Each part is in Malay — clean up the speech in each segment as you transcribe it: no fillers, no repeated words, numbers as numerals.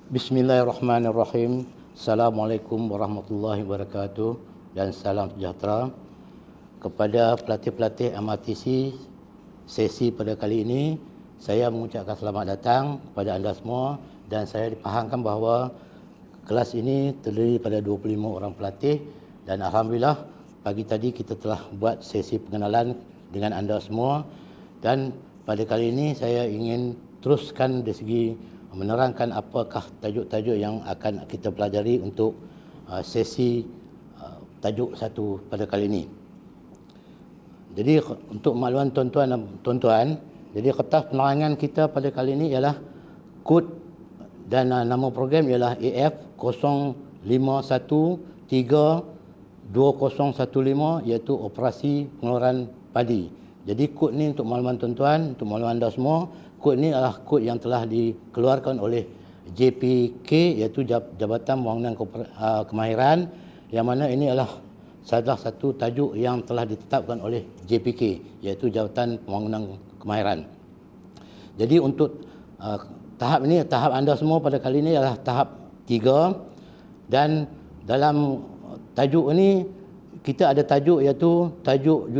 Bismillahirrahmanirrahim. Assalamualaikum warahmatullahi wabarakatuh dan salam sejahtera kepada pelatih-pelatih MRTC sesi pada kali ini. Saya mengucapkan selamat datang kepada anda semua dan saya dipahamkan bahawa kelas ini terdiri pada 25 orang pelatih dan alhamdulillah pagi tadi kita telah buat sesi pengenalan dengan anda semua dan pada kali ini saya ingin teruskan dari segi menerangkan apakah tajuk-tajuk yang akan kita pelajari untuk sesi tajuk satu pada kali ini. Jadi untuk makluman tuan-tuan dan tuan-tuan, jadi kertas penerangan kita pada kali ini ialah kod dan nama program ialah AF05132015 iaitu operasi pengeluaran padi. Jadi kod ni untuk makluman tuan-tuan, untuk makluman anda semua, kod ini adalah kod yang telah dikeluarkan oleh JPK iaitu Jabatan Pembangunan Kemahiran, yang mana ini adalah salah satu tajuk yang telah ditetapkan oleh JPK iaitu Jabatan Pembangunan Kemahiran. Jadi untuk tahap ini, tahap anda semua pada kali ini adalah tahap 3 dan dalam tajuk ini kita ada tajuk iaitu tajuk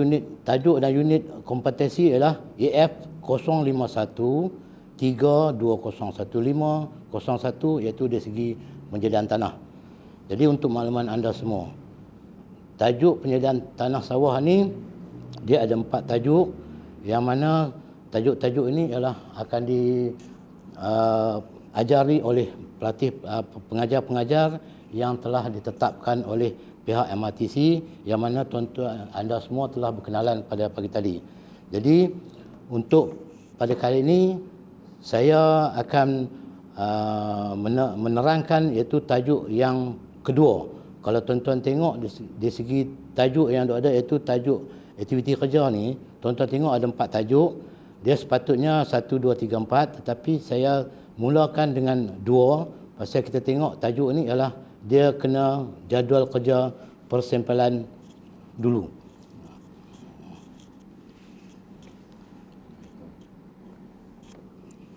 dan unit kompetensi ialah AF0513201501 iaitu dari segi penyediaan tanah. Jadi untuk makluman anda semua, tajuk penyediaan tanah sawah ni dia ada 4 tajuk, yang mana tajuk-tajuk ini ialah akan diajari oleh pelatih pengajar-pengajar yang telah ditetapkan oleh pihak MRTC, yang mana tuan-tuan anda semua telah berkenalan pada pagi tadi. Jadi untuk pada kali ini saya akan menerangkan iaitu tajuk yang kedua. Kalau tuan-tuan tengok di segi tajuk yang ada iaitu tajuk aktiviti kerja ni, tuan-tuan tengok ada 4 tajuk. Dia sepatutnya 1, 2, 3, 4, tetapi saya mulakan dengan 2 pasal kita tengok tajuk ni ialah dia kena jadual kerja persempelan dulu.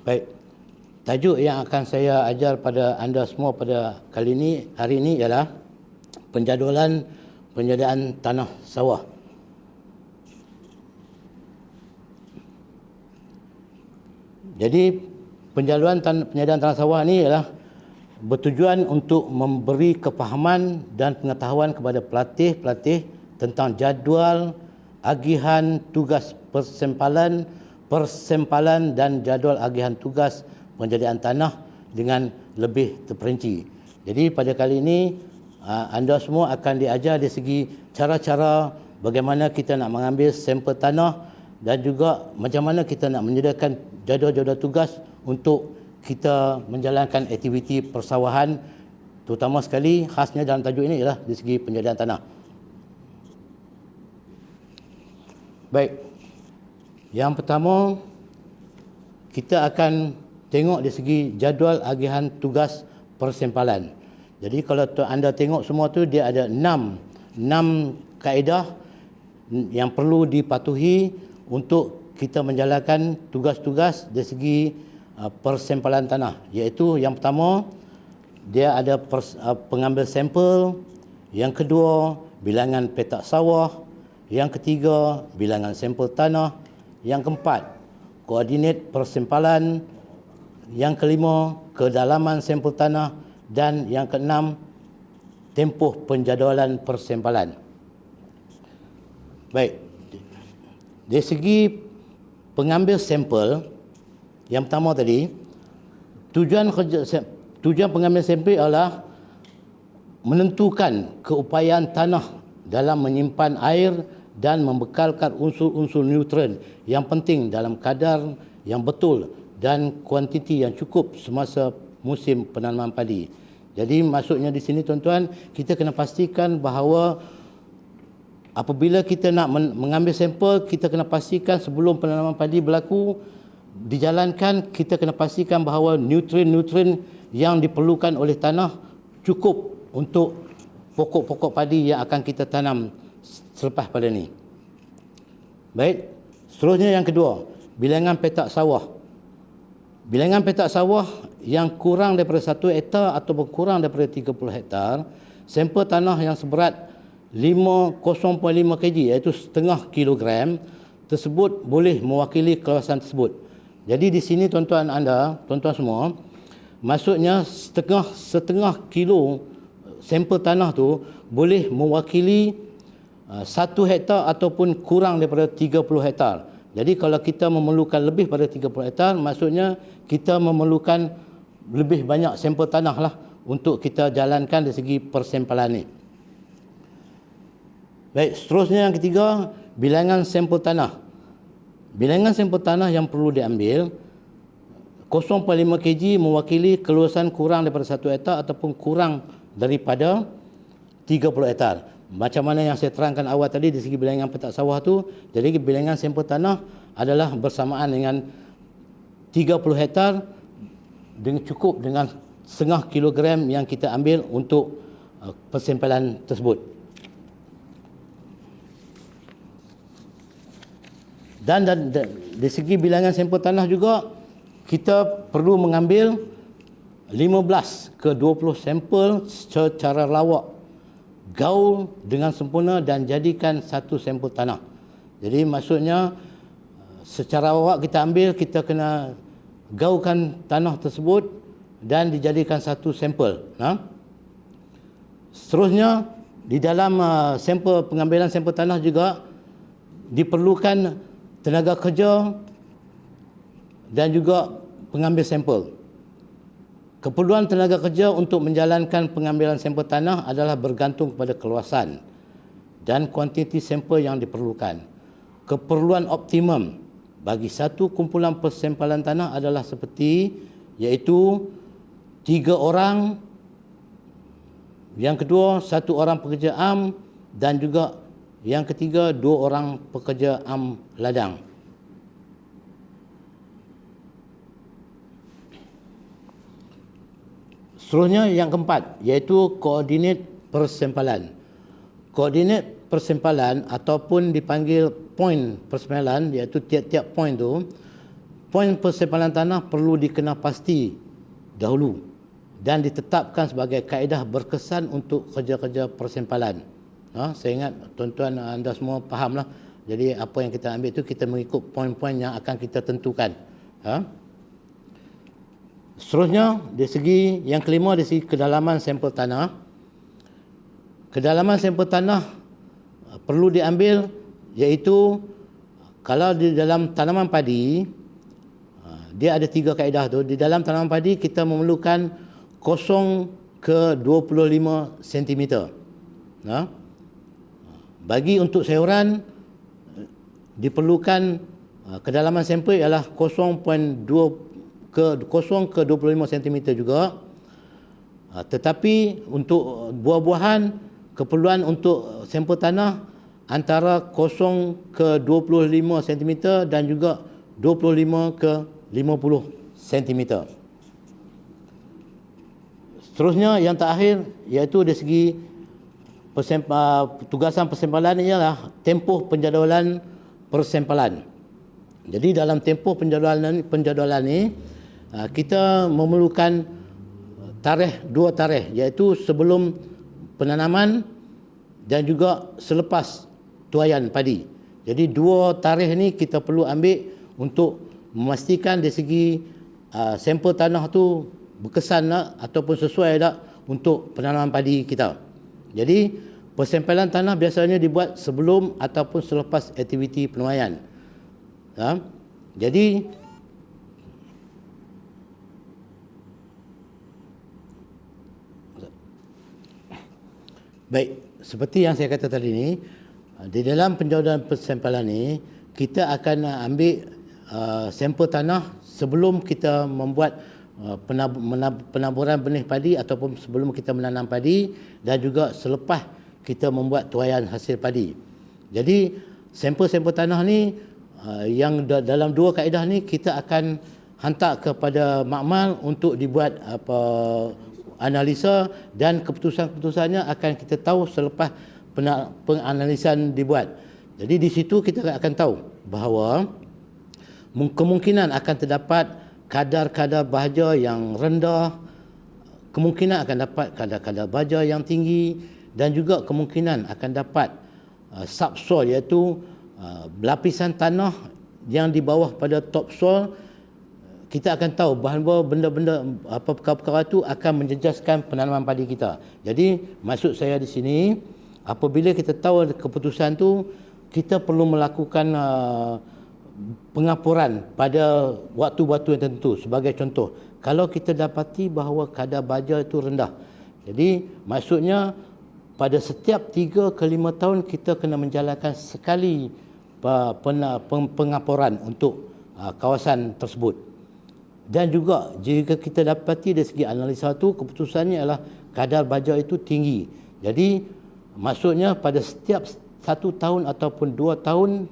Baik, tajuk yang akan saya ajar pada anda semua pada kali ini, hari ini ialah penjadualan penyediaan tanah sawah. Jadi penjadualan penyediaan tanah sawah ini ialah bertujuan untuk memberi kefahaman dan pengetahuan kepada pelatih-pelatih tentang jadual, agihan tugas persempalan dan jadual agihan tugas penyediaan tanah dengan lebih terperinci. Jadi pada kali ini anda semua akan diajar dari segi cara-cara bagaimana kita nak mengambil sampel tanah dan juga macam mana kita nak menyediakan jadual-jadual tugas untuk kita menjalankan aktiviti persawahan, terutama sekali khasnya dalam tajuk ini ialah dari segi penyediaan tanah. Baik, yang pertama kita akan tengok dari segi jadual agihan tugas persempalan. Jadi kalau anda tengok semua tu dia ada 6 kaedah yang perlu dipatuhi untuk kita menjalankan tugas-tugas dari segi persempalan tanah, iaitu yang pertama dia ada pengambil sampel, yang kedua bilangan petak sawah, yang ketiga bilangan sampel tanah, yang keempat koordinat persempalan, yang kelima kedalaman sampel tanah dan yang keenam tempoh penjadualan persempalan. Baik, dari segi pengambil sampel yang pertama tadi, tujuan pengambilan sampel adalah menentukan keupayaan tanah dalam menyimpan air dan membekalkan unsur-unsur nutrien yang penting dalam kadar yang betul dan kuantiti yang cukup semasa musim penanaman padi. Jadi maksudnya di sini tuan-tuan, kita kena pastikan bahawa apabila kita nak mengambil sampel, kita kena pastikan sebelum penanaman padi berlaku dijalankan, kita kena pastikan bahawa nutrien-nutrien yang diperlukan oleh tanah cukup untuk pokok-pokok padi yang akan kita tanam selepas pada ni. Baik, seterusnya yang kedua, bilangan petak sawah. Bilangan petak sawah yang kurang daripada 1 hektar ataupun kurang daripada 30 hektar, sampel tanah yang seberat 0.5 kg iaitu setengah kilogram tersebut boleh mewakili kawasan tersebut. Jadi di sini tuan-tuan semua, maksudnya setengah kilo sampel tanah tu boleh mewakili 1 hektar ataupun kurang daripada 30 hektar. Jadi kalau kita memerlukan lebih pada 30 hektar, maksudnya kita memerlukan lebih banyak sampel tanah lah untuk kita jalankan dari segi persempalan ni. Baik, seterusnya yang ketiga, bilangan sampel tanah. Bilangan sampel tanah yang perlu diambil 0.5 kg mewakili keluasan kurang daripada 1 hektar ataupun kurang daripada 30 hektar. Macam mana yang saya terangkan awal tadi di segi bilangan petak sawah tu, jadi bilangan sampel tanah adalah bersamaan dengan 30 hektar dengan cukup dengan setengah kilogram yang kita ambil untuk persempalan tersebut. Dan dari segi bilangan sampel tanah juga kita perlu mengambil 15 ke 20 sampel secara lawak, gaul dengan sempurna dan jadikan satu sampel tanah. Jadi maksudnya secara awak kita ambil, kita kena gaulkan tanah tersebut dan dijadikan satu sampel. Seterusnya di dalam sampel pengambilan sampel tanah juga diperlukan tenaga kerja dan juga pengambil sampel. Keperluan tenaga kerja untuk menjalankan pengambilan sampel tanah adalah bergantung kepada keluasan dan kuantiti sampel yang diperlukan. Keperluan optimum bagi satu kumpulan persempalan tanah adalah seperti iaitu 3 orang, yang kedua 1 orang pekerja am dan juga yang ketiga 2 orang pekerja am ladang. Seterusnya yang keempat iaitu koordinat persempalan. Koordinat persempalan ataupun dipanggil poin persempalan, iaitu tiap-tiap poin tu, poin persempalan tanah perlu dikenal pasti dahulu dan ditetapkan sebagai kaedah berkesan untuk kerja-kerja persempalan. Saya ingat tuan-tuan anda semua fahamlah. Jadi apa yang kita ambil itu kita mengikut poin-poin yang akan kita tentukan. Seterusnya, dari segi yang kelima, dari segi kedalaman sampel tanah. Kedalaman sampel tanah perlu diambil iaitu kalau di dalam tanaman padi, dia ada 3 kaedah tu. Di dalam tanaman padi kita memerlukan 0 ke 25 cm. Bagi untuk sayuran diperlukan kedalaman sampel ialah 0 ke 25 cm juga. Tetapi untuk buah-buahan keperluan untuk sampel tanah antara 0 ke 25 cm dan juga 25 ke 50 cm. Seterusnya yang terakhir iaitu dari segi tugasan persempalan ialah tempoh penjadualan persempalan. Jadi dalam tempoh penjadualan ni kita memerlukan dua tarikh iaitu sebelum penanaman dan juga selepas tuaian padi. Jadi 2 tarikh ni kita perlu ambil untuk memastikan dari segi sampel tanah tu berkesan tak ataupun sesuai tak untuk penanaman padi kita. Jadi persempalan tanah biasanya dibuat sebelum ataupun selepas aktiviti penuaian. Jadi baik, seperti yang saya kata tadi ni, di dalam penjadualan persempalan ni kita akan ambil sampel tanah sebelum kita membuat penaburan benih padi ataupun sebelum kita menanam padi dan juga selepas kita membuat tuaian hasil padi. Jadi sampel-sampel tanah ni yang dalam 2 kaedah ni kita akan hantar kepada makmal untuk dibuat analisa dan keputusan-keputusannya akan kita tahu selepas penganalisan dibuat. Jadi di situ kita akan tahu bahawa kemungkinan akan terdapat kadar-kadar bahagia yang rendah, kemungkinan akan dapat kadar-kadar bahagia yang tinggi, dan juga kemungkinan akan dapat subsoil, iaitu lapisan tanah yang di bawah pada topsoil. Kita akan tahu bahawa benda-benda perkara-perkara itu akan menjejaskan penanaman padi kita. Jadi maksud saya di sini, apabila kita tahu keputusan tu, kita perlu melakukan pengapuran pada waktu-waktu yang tertentu. Sebagai contoh, kalau kita dapati bahawa kadar baja itu rendah, jadi maksudnya pada setiap 3 ke 5 tahun kita kena menjalankan sekali pengapuran untuk kawasan tersebut. Dan juga jika kita dapati dari segi analisa itu, keputusannya adalah kadar baja itu tinggi. Jadi maksudnya pada setiap 1 tahun ataupun 2 tahun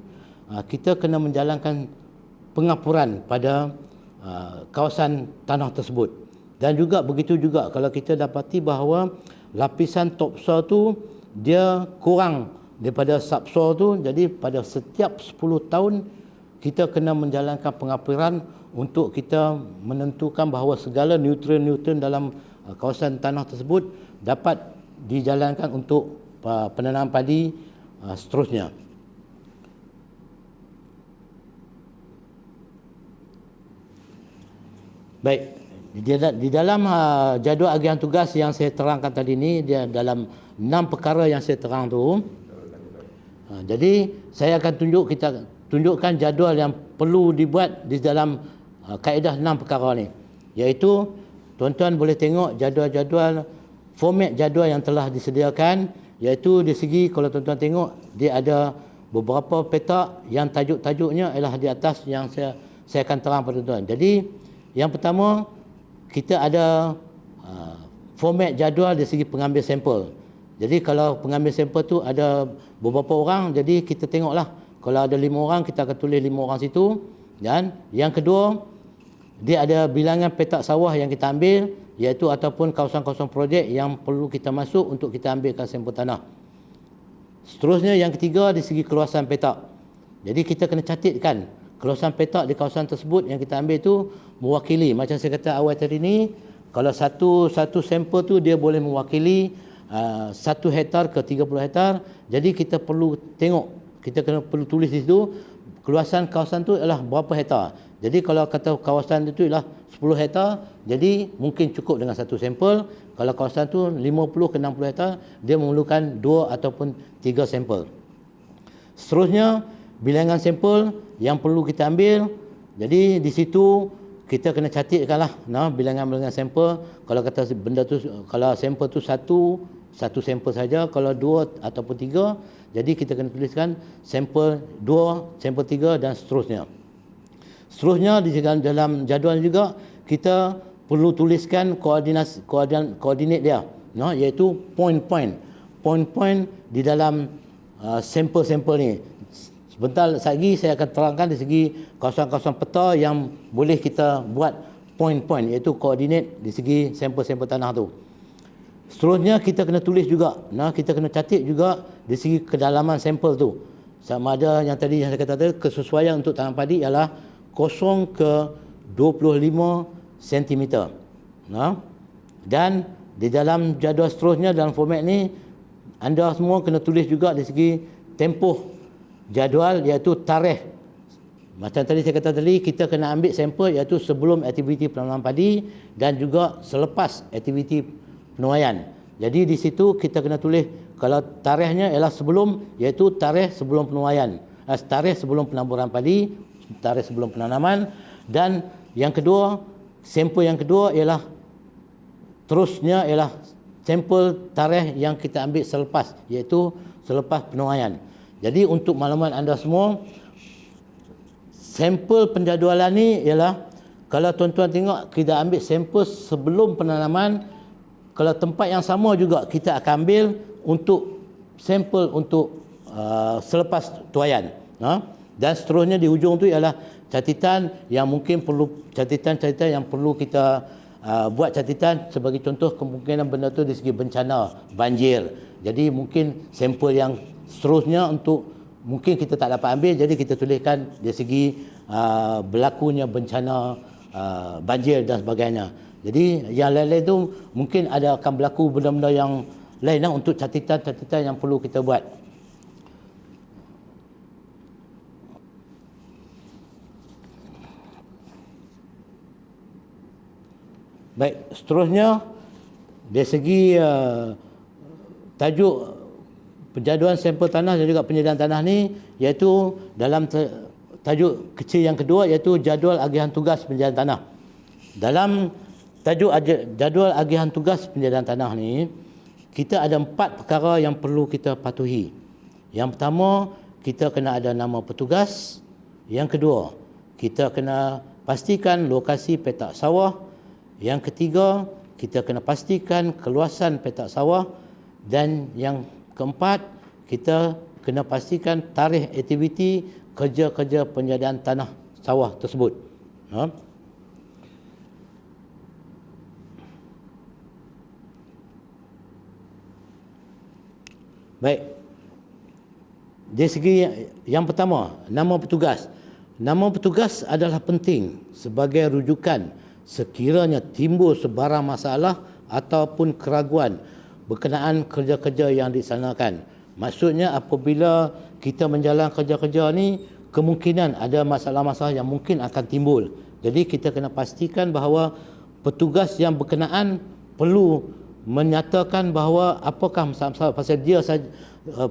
kita kena menjalankan pengapuran pada kawasan tanah tersebut. Dan juga begitu juga kalau kita dapati bahawa lapisan topsoil tu dia kurang daripada subsoil tu, jadi pada setiap 10 tahun kita kena menjalankan pengapuran untuk kita menentukan bahawa segala nutrien-nutrien dalam kawasan tanah tersebut dapat dijalankan untuk penanaman padi seterusnya. Baik, di dalam jadual agihan tugas yang saya terangkan tadi ni, dia dalam 6 perkara yang saya terang tu. Jadi saya akan tunjukkan jadual yang perlu dibuat di dalam kaedah 6 perkara ni, iaitu tuan-tuan boleh tengok jadual-jadual, format jadual yang telah disediakan, iaitu di segi kalau tuan-tuan tengok dia ada beberapa petak yang tajuk-tajuknya ialah di atas yang saya akan terang pada tuan-tuan. Jadi yang pertama, kita ada format jadual dari segi pengambil sampel. Jadi kalau pengambil sampel tu ada beberapa orang, jadi kita tengoklah, kalau ada 5 orang kita akan tulis 5 orang situ. Dan yang kedua, dia ada bilangan petak sawah yang kita ambil, iaitu ataupun kawasan-kawasan projek yang perlu kita masuk untuk kita ambilkan sampel tanah. Seterusnya yang ketiga, di segi keluasan petak. Jadi kita kena catatkan keluasan petak di kawasan tersebut yang kita ambil tu mewakili, macam saya kata awal tadi ni, kalau satu sampel tu dia boleh mewakili 1 hektar ke 30 hektar. Jadi kita perlu tengok, kita perlu tulis di situ keluasan kawasan tu adalah berapa hektar. Jadi kalau kata kawasan itu ialah 10 hektar, jadi mungkin cukup dengan 1 sampel. Kalau kawasan tu 50 ke 60 hektar, dia memerlukan 2 ataupun 3 sampel. Seterusnya, bilangan sampel yang perlu kita ambil. Jadi di situ kita kena catatkanlah bilangan-bilangan sampel. Kalau kata benda tu, kalau sampel tu satu sampel saja, kalau 2 ataupun 3, jadi kita kena tuliskan sampel 2, sampel 3 dan seterusnya. Seterusnya di dalam jadual juga kita perlu tuliskan koordinat dia, iaitu point-point di dalam sampel-sampel ni. Sebentar lagi saya akan terangkan di segi kawasan-kawasan peta yang boleh kita buat point-point, iaitu koordinat di segi sampel-sampel tanah tu. Seterusnya kita kena tulis juga, kita kena catat juga di segi kedalaman sampel tu. Sama ada yang tadi yang saya kata tadi, kesesuaian untuk tanam padi ialah 0 ke 25 cm. Dan di dalam jadual seterusnya dalam format ni, anda semua kena tulis juga di segi tempoh jadual, iaitu tarikh. Macam tadi saya kata tadi, kita kena ambil sampel iaitu sebelum aktiviti penanaman padi dan juga selepas aktiviti penuaian. Jadi di situ kita kena tulis, kalau tarikhnya ialah sebelum, iaitu tarikh sebelum penuaian, tarikh sebelum penaburan padi, tarikh sebelum penanaman. Dan yang kedua, sampel yang kedua ialah terusnya ialah sampel tarikh yang kita ambil selepas, iaitu selepas penuaian. Jadi untuk maklumat anda semua, sampel penjadualan ni ialah, kalau tuan-tuan tengok kita ambil sampel sebelum penanaman, kalau tempat yang sama juga kita akan ambil untuk sampel untuk selepas tuaian. Dan seterusnya di hujung tu ialah catatan yang mungkin perlu, catatan-catatan yang perlu kita buat catatan, sebagai contoh kemungkinan benda tu dari segi bencana banjir. Jadi mungkin sampel yang seterusnya untuk mungkin kita tak dapat ambil, jadi kita tuliskan dari segi berlakunya bencana banjir dan sebagainya. Jadi yang lain-lain tu mungkin akan berlaku benda-benda yang lain untuk catatan-catatan yang perlu kita buat. Baik, seterusnya dari segi tajuk penjaduan sampel tanah dan juga penyediaan tanah ni, iaitu dalam tajuk kecil yang kedua, iaitu jadual agihan tugas penyediaan tanah. Dalam tajuk jadual agihan tugas penyediaan tanah ni, kita ada 4 perkara yang perlu kita patuhi. Yang pertama, kita kena ada nama petugas. Yang kedua, kita kena pastikan lokasi petak sawah. Yang ketiga, kita kena pastikan keluasan petak sawah. Dan yang keempat, kita kena pastikan tarikh aktiviti kerja-kerja penyediaan tanah sawah tersebut. Baik. Dari segi yang pertama, nama petugas. Nama petugas adalah penting sebagai rujukan sekiranya timbul sebarang masalah ataupun keraguan berkenaan kerja-kerja yang dilaksanakan. Maksudnya apabila kita menjalankan kerja-kerja ni, kemungkinan ada masalah-masalah yang mungkin akan timbul. Jadi kita kena pastikan bahawa petugas yang berkenaan perlu menyatakan bahawa apakah masalah-masalah, pasal dia saja,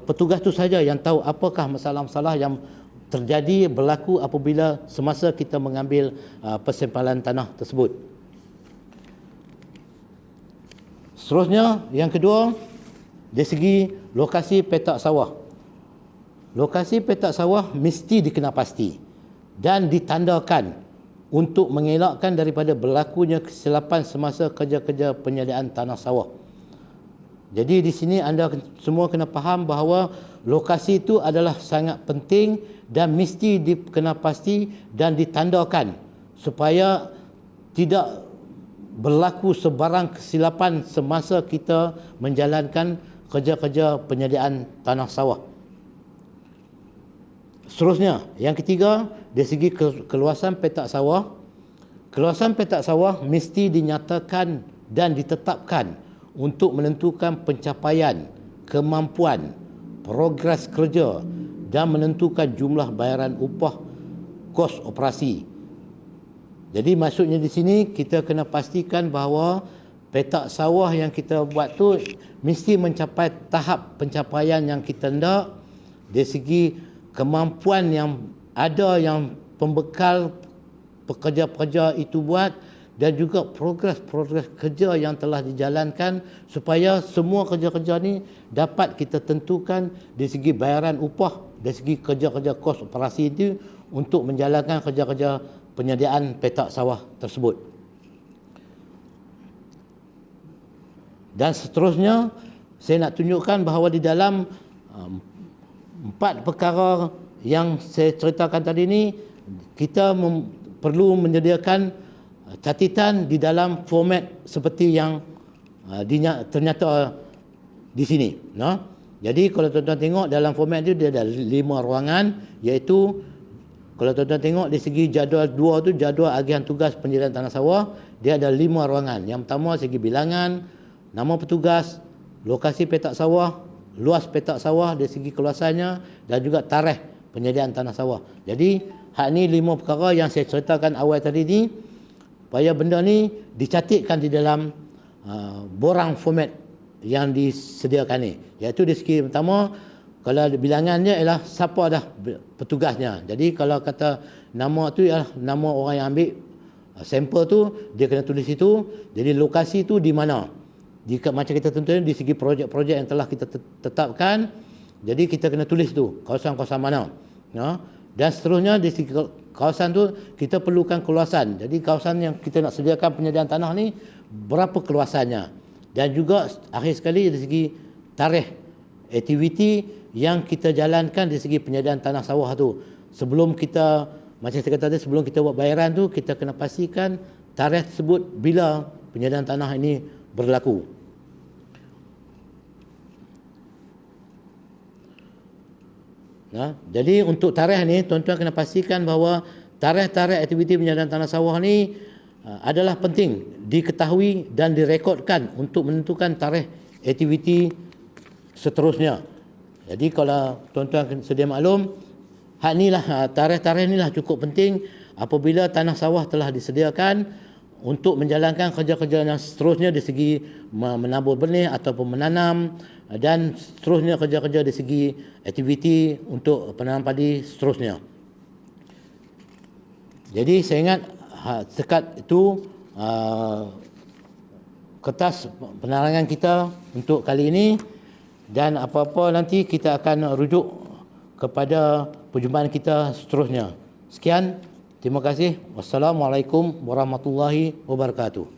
petugas tu saja yang tahu apakah masalah-masalah yang terjadi berlaku apabila semasa kita mengambil persempalan tanah tersebut. Seterusnya, yang kedua, dari segi lokasi petak sawah. Lokasi petak sawah mesti dikenapasti dan ditandakan untuk mengelakkan daripada berlakunya kesilapan semasa kerja-kerja penyediaan tanah sawah. Jadi di sini anda semua kena faham bahawa lokasi itu adalah sangat penting dan mesti dikenapasti dan ditandakan supaya tidak berlaku sebarang kesilapan semasa kita menjalankan kerja-kerja penyediaan tanah sawah. Seterusnya, yang ketiga, dari segi keluasan petak sawah. Keluasan petak sawah mesti dinyatakan dan ditetapkan untuk menentukan pencapaian, kemampuan, progres kerja dan menentukan jumlah bayaran upah kos operasi. Jadi maksudnya di sini kita kena pastikan bahawa petak sawah yang kita buat tu mesti mencapai tahap pencapaian yang kita hendak dari segi kemampuan yang ada yang pembekal pekerja-pekerja itu buat dan juga progres kerja yang telah dijalankan supaya semua kerja-kerja ni dapat kita tentukan dari segi bayaran upah, dari segi kerja-kerja kos operasi itu untuk menjalankan kerja-kerja penyediaan petak sawah tersebut. Dan seterusnya, saya nak tunjukkan bahawa di dalam 4 perkara yang saya ceritakan tadi ni, kita perlu menyediakan catatan di dalam format seperti yang ternyata di sini. Jadi kalau tuan-tuan tengok dalam format itu dia ada 5 ruangan, iaitu kalau tuan-tuan tengok dari segi jadual 2 tu, jadual agihan tugas penyediaan tanah sawah, dia ada 5 ruangan. Yang pertama segi bilangan, nama petugas, lokasi petak sawah, luas petak sawah dari segi keluasannya dan juga tarikh penyediaan tanah sawah. Jadi hak ni 5 perkara yang saya ceritakan awal tadi ni, supaya benda ni dicatatkan di dalam borang format yang disediakan ni. Iaitu dari segi pertama, kalau bilangannya ialah siapa dah petugasnya. Jadi kalau kata nama tu ialah nama orang yang ambil sampel tu, dia kena tulis itu. Jadi lokasi tu di mana. Jika macam kita tentukan di segi projek-projek yang telah kita tetapkan, jadi kita kena tulis tu kawasan-kawasan mana. Dan seterusnya di segi kawasan tu kita perlukan keluasan. Jadi kawasan yang kita nak sediakan penyediaan tanah ni berapa keluasannya. Dan juga akhir sekali dari segi tarikh aktiviti yang kita jalankan dari segi penyediaan tanah sawah tu. Sebelum kita, macam saya kata tadi, sebelum kita buat bayaran tu, kita kena pastikan tarikh tersebut bila penyediaan tanah ini berlaku. Jadi untuk tarikh ni, tuan-tuan kena pastikan bahawa tarikh-tarikh aktiviti penjalanan tanah sawah ni adalah penting diketahui dan direkodkan untuk menentukan tarikh aktiviti seterusnya. Jadi kalau tuan-tuan sedia maklum, tarikh-tarikh inilah cukup penting apabila tanah sawah telah disediakan untuk menjalankan kerja-kerja yang seterusnya di segi menabur benih ataupun menanam, dan seterusnya kerja-kerja di segi aktiviti untuk penanam padi seterusnya. Jadi saya ingat sekat itu kertas penerangan kita untuk kali ini, dan apa-apa nanti kita akan rujuk kepada perjumpaan kita seterusnya. Sekian, terima kasih. Wassalamualaikum warahmatullahi wabarakatuh.